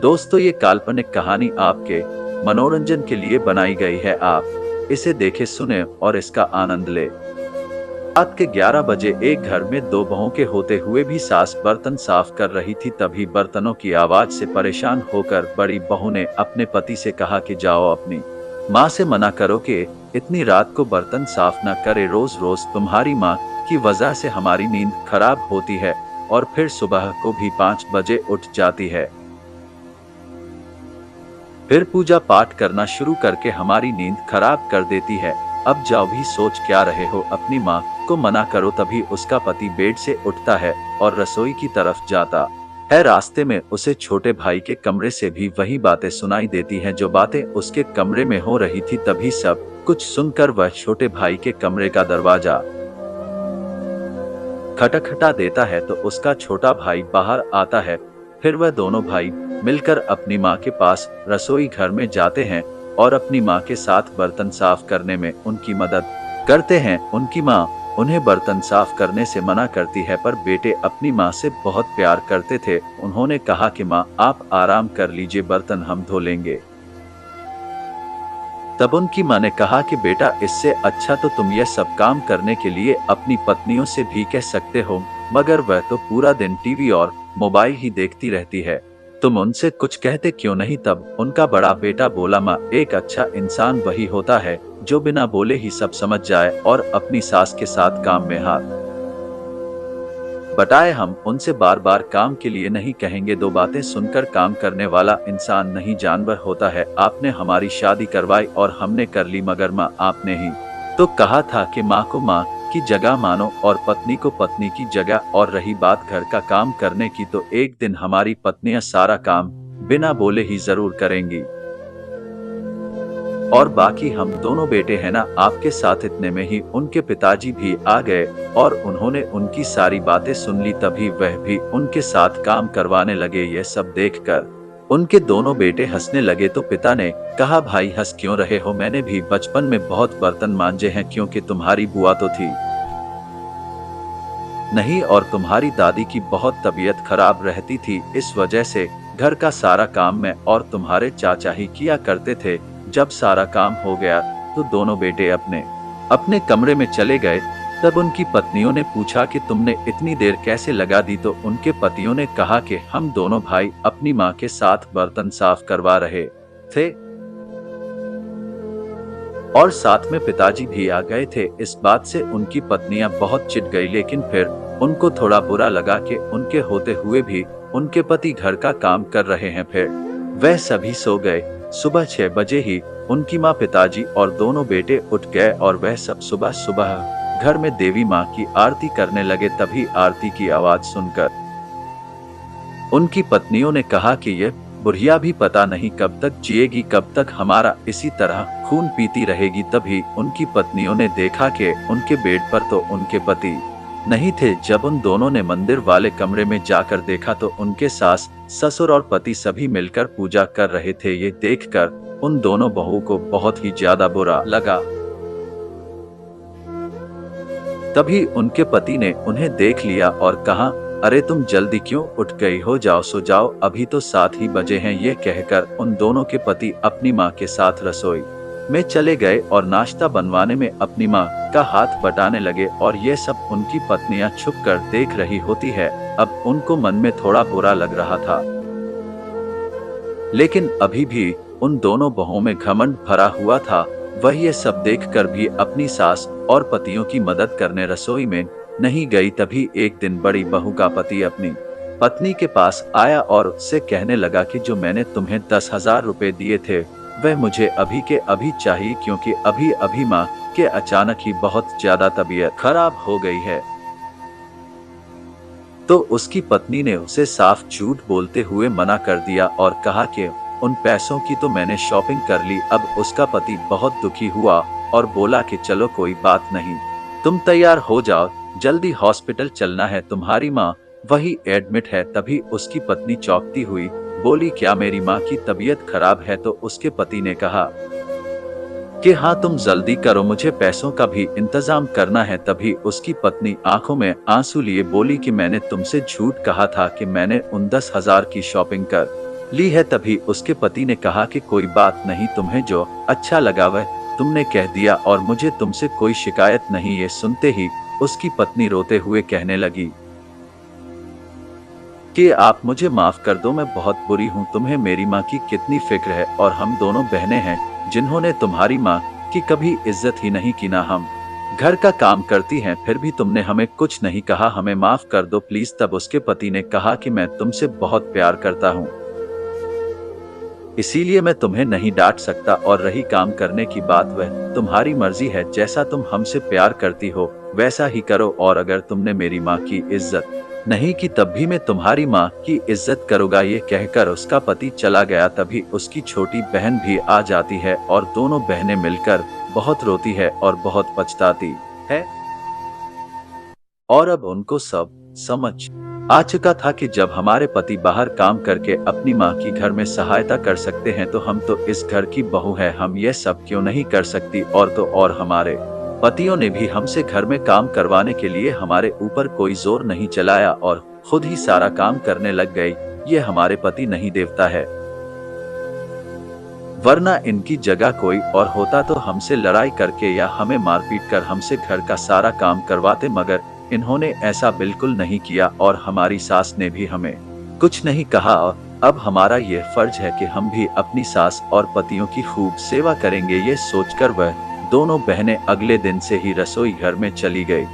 दोस्तों, ये काल्पनिक कहानी आपके मनोरंजन के लिए बनाई गई है। आप इसे देखें, सुने और इसका आनंद ले। रात के 11 बजे एक घर में दो बहू के होते हुए भी सास बर्तन साफ कर रही थी। तभी बर्तनों की आवाज से परेशान होकर बड़ी बहू ने अपने पति से कहा कि जाओ अपनी माँ से मना करो कि इतनी रात को बर्तन साफ न करे। रोज रोज तुम्हारी माँ की वजह से हमारी नींद खराब होती है और फिर सुबह को भी 5 बजे उठ जाती है। फिर पूजा पाठ करना शुरू करके हमारी नींद खराब कर देती है। अब जाओ, भी सोच क्या रहे हो, अपनी माँ को मना करो। तभी उसका पति बेड से उठता है और रसोई की तरफ जाता है। रास्ते में उसे छोटे भाई के कमरे से भी वही बातें सुनाई देती हैं जो बातें उसके कमरे में हो रही थी। तभी सब कुछ सुनकर वह छोटे भाई के कमरे का दरवाजा खटखटा देता है तो उसका छोटा भाई बाहर आता है। फिर वह दोनों भाई मिलकर अपनी माँ के पास रसोई घर में जाते हैं और अपनी माँ के साथ बर्तन साफ करने में उनकी मदद करते हैं। उनकी माँ उन्हें बर्तन साफ करने से मना करती है, पर बेटे अपनी माँ से बहुत प्यार करते थे। उन्होंने कहा कि माँ, आप आराम कर लीजिए, बर्तन हम धो लेंगे। तब उनकी माँ ने कहा कि बेटा, इससे अच्छा तो तुम यह सब काम करने के लिए अपनी पत्नियों से भी कह सकते हो, मगर वह तो पूरा दिन टीवी और मोबाइल ही देखती रहती है, तुम उनसे कुछ कहते क्यों नहीं। तब उनका बड़ा बेटा बोला, माँ, एक अच्छा इंसान वही होता है जो बिना बोले ही सब समझ जाए और अपनी सास के साथ काम में हाथ बटाए। हम उनसे बार बार काम के लिए नहीं कहेंगे। दो बातें सुनकर काम करने वाला इंसान नहीं जानवर होता है। आपने हमारी शादी करवाई और हमने कर ली, मगर माँ, आपने ही तो कहा था कि माँ को माँ की जगह मानो और पत्नी को पत्नी की जगह। और रही बात घर का काम करने की, तो एक दिन हमारी पत्नियां सारा काम बिना बोले ही जरूर करेंगी, और बाकी हम दोनों बेटे हैं ना आपके साथ। इतने में ही उनके पिताजी भी आ गए और उन्होंने उनकी सारी बातें सुन ली। तभी वह भी उनके साथ काम करवाने लगे। यह सब देखकर उनके दोनों बेटे हंसने लगे। तो पिता ने कहा, भाई हंस क्यों रहे हो, मैंने भी बचपन में बहुत बर्तन मांजे हैं, क्योंकि तुम्हारी बुआ तो थी नहीं और तुम्हारी दादी की बहुत तबीयत खराब रहती थी। इस वजह से घर का सारा काम मैं और तुम्हारे चाचा ही किया करते थे। जब सारा काम हो गया तो दोनों बेटे अपने अपने कमरे में चले गए। तब उनकी पत्नियों ने पूछा कि तुमने इतनी देर कैसे लगा दी। तो उनके पतियों ने कहा कि हम दोनों भाई अपनी माँ के साथ बर्तन साफ करवा रहे थे और साथ में पिताजी भी आ गए थे। इस बात से उनकी पत्नियां बहुत चिढ़ गई, लेकिन फिर उनको थोड़ा बुरा लगा कि उनके होते हुए भी उनके पति घर का काम कर रहे हैं। फिर वह सभी सो गए। सुबह 6 बजे ही उनकी माँ, पिताजी और दोनों बेटे उठ गए और वह सब सुबह सुबह घर में देवी माँ की आरती करने लगे। तभी आरती की आवाज सुनकर उनकी पत्नियों ने कहा कि यह बुढ़िया भी पता नहीं कब तक जिएगी, कब तक हमारा इसी तरह खून पीती रहेगी। तभी उनकी पत्नियों ने देखा कि उनके बेड पर तो उनके पति नहीं थे। जब उन दोनों ने मंदिर वाले कमरे में जाकर देखा तो उनके सास, ससुर और पति सभी मिलकर पूजा कर रहे थे। ये देखकर उन दोनों बहू को बहुत ही ज्यादा बुरा लगा। तभी उनके पति ने उन्हें देख लिया और कहा, अरे तुम जल्दी क्यों उठ गई हो, जाओ सो जाओ, अभी तो 7 ही बजे हैं। ये कहकर उन दोनों के पति अपनी माँ के साथ रसोई में चले गए और नाश्ता बनवाने में अपनी माँ का हाथ बटाने लगे। और ये सब उनकी पत्नियां छुप कर देख रही होती है। अब उनको मन में थोड़ा बुरा लग रहा था, लेकिन अभी भी उन दोनों बहुओं में घमंड भरा हुआ था। वह ये सब देखकर भी अपनी सास और पतियों की मदद करने रसोई में नहीं गई। तभी एक दिन बड़ी बहू का पति अपनी पत्नी के पास आया और उससे कहने लगा कि जो मैंने तुम्हें 10,000 रुपए दिए थे वह मुझे अभी के अभी चाहिए, क्योंकि अभी अभी माँ के अचानक ही बहुत ज्यादा तबीयत खराब हो गई है। तो उसकी पत्नी ने उसे साफ झूठ बोलते हुए मना कर दिया और कहा कि उन पैसों की तो मैंने शॉपिंग कर ली। अब उसका पति बहुत दुखी हुआ और बोला कि चलो कोई बात नहीं, तुम तैयार हो जाओ, जल्दी हॉस्पिटल चलना है, तुम्हारी माँ वही एडमिट है। तभी उसकी पत्नी चौंकती हुई बोली, क्या मेरी माँ की तबीयत खराब है? तो उसके पति ने कहा कि हाँ, तुम जल्दी करो, मुझे पैसों का भी इंतजाम करना है। तभी उसकी पत्नी आंखों में आंसू लिए बोली कि मैंने तुमसे झूठ कहा था कि मैंने उन 10,000 की शॉपिंग कर ली है। तभी उसके पति ने कहा कि कोई बात नहीं, तुम्हें जो अच्छा लगा वह तुमने कह दिया और मुझे तुमसे कोई शिकायत नहीं। ये सुनते ही उसकी पत्नी रोते हुए कहने लगी कि आप मुझे माफ कर दो, मैं बहुत बुरी हूँ। तुम्हें मेरी माँ की कितनी फिक्र है और हम दोनों बहनें हैं जिन्होंने तुम्हारी माँ की कभी इज्जत ही नहीं की। ना हम घर का काम करती हैं, फिर भी तुमने हमें कुछ नहीं कहा। हमें माफ कर दो प्लीज। तब उसके पति ने कहा कि मैं तुमसे बहुत प्यार करता हूँ, इसीलिए मैं तुम्हें नहीं डांट सकता। और रही काम करने की बात, वह तुम्हारी मर्जी है। जैसा तुम हमसे प्यार करती हो वैसा ही करो। और अगर तुमने मेरी माँ की इज्जत नहीं की तब भी मैं तुम्हारी माँ की इज्जत करूंगा। ये कहकर उसका पति चला गया। तभी उसकी छोटी बहन भी आ जाती है और दोनों बहनें मिलकर बहुत रोती है और बहुत पछताती है। और अब उनको सब समझ आ चुका था कि जब हमारे पति बाहर काम करके अपनी माँ की घर में सहायता कर सकते हैं तो हम तो इस घर की बहू है, हम ये सब क्यों नहीं कर सकती। और तो और हमारे पतियों ने भी हमसे घर में काम करवाने के लिए हमारे ऊपर कोई जोर नहीं चलाया और खुद ही सारा काम करने लग गई। ये हमारे पति नहीं देवता है, वरना इनकी जगह कोई और होता तो हमसे लड़ाई करके या हमें मारपीट कर हमसे घर का सारा काम करवाते, मगर इन्होंने ऐसा बिल्कुल नहीं किया और हमारी सास ने भी हमें कुछ नहीं कहा। अब हमारा ये फर्ज है कि हम भी अपनी सास और पतियों की खूब सेवा करेंगे। ये सोचकर वह दोनों बहनें अगले दिन से ही रसोई घर में चली गई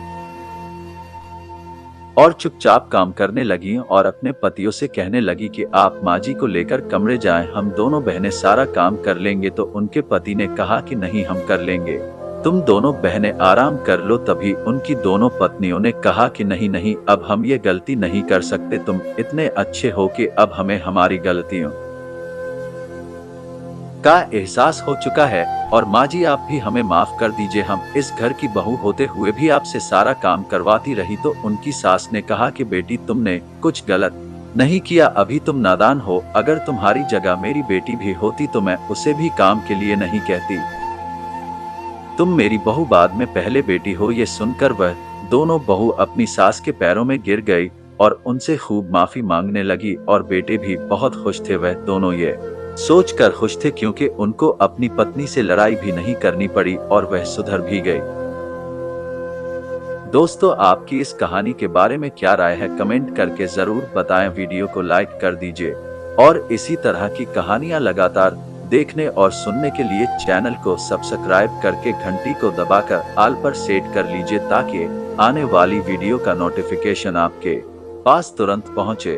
और चुपचाप काम करने लगी और अपने पतियों से कहने लगी कि आप माँ जी को लेकर कमरे जाएं, हम दोनों बहनें सारा काम कर लेंगे। तो उनके पति ने कहा कि नहीं, हम कर लेंगे, तुम दोनों बहनें आराम कर लो। तभी उनकी दोनों पत्नियों ने कहा कि नहीं नहीं, अब हम ये गलती नहीं कर सकते, तुम इतने अच्छे हो कि अब हमें हमारी गलतियों का एहसास हो चुका है और माँ जी आप भी हमें माफ कर दीजिए। हम इस घर की बहू होते हुए भी आपसे सारा काम करवाती रही। तो उनकी सास ने कहा कि बेटी तुमने कुछ गलत नहीं किया, अभी तुम नादान हो। अगर तुम्हारी जगह मेरी बेटी भी होती तो मैं उसे भी काम के लिए नहीं कहती। तुम मेरी बहू बाद में पहले बेटी हो। ये सुनकर वह दोनों बहू अपनी सास के पैरों में गिर गई और उनसे खूब माफी मांगने लगी और बेटे भी बहुत खुश थे। वह दोनों ये सोचकर खुश थे क्योंकि उनको अपनी पत्नी से लड़ाई भी नहीं करनी पड़ी और वह सुधर भी गई। दोस्तों, आपकी इस कहानी के बारे में क्या राय है, कमेंट करके जरूर बताएं। वीडियो को लाइक कर दीजिए और इसी तरह की कहानियां लगातार देखने और सुनने के लिए चैनल को सब्सक्राइब करके घंटी को दबाकर ऑल पर सेट कर लीजिए ताकि आने वाली वीडियो का नोटिफिकेशन आपके पास तुरंत पहुंचे।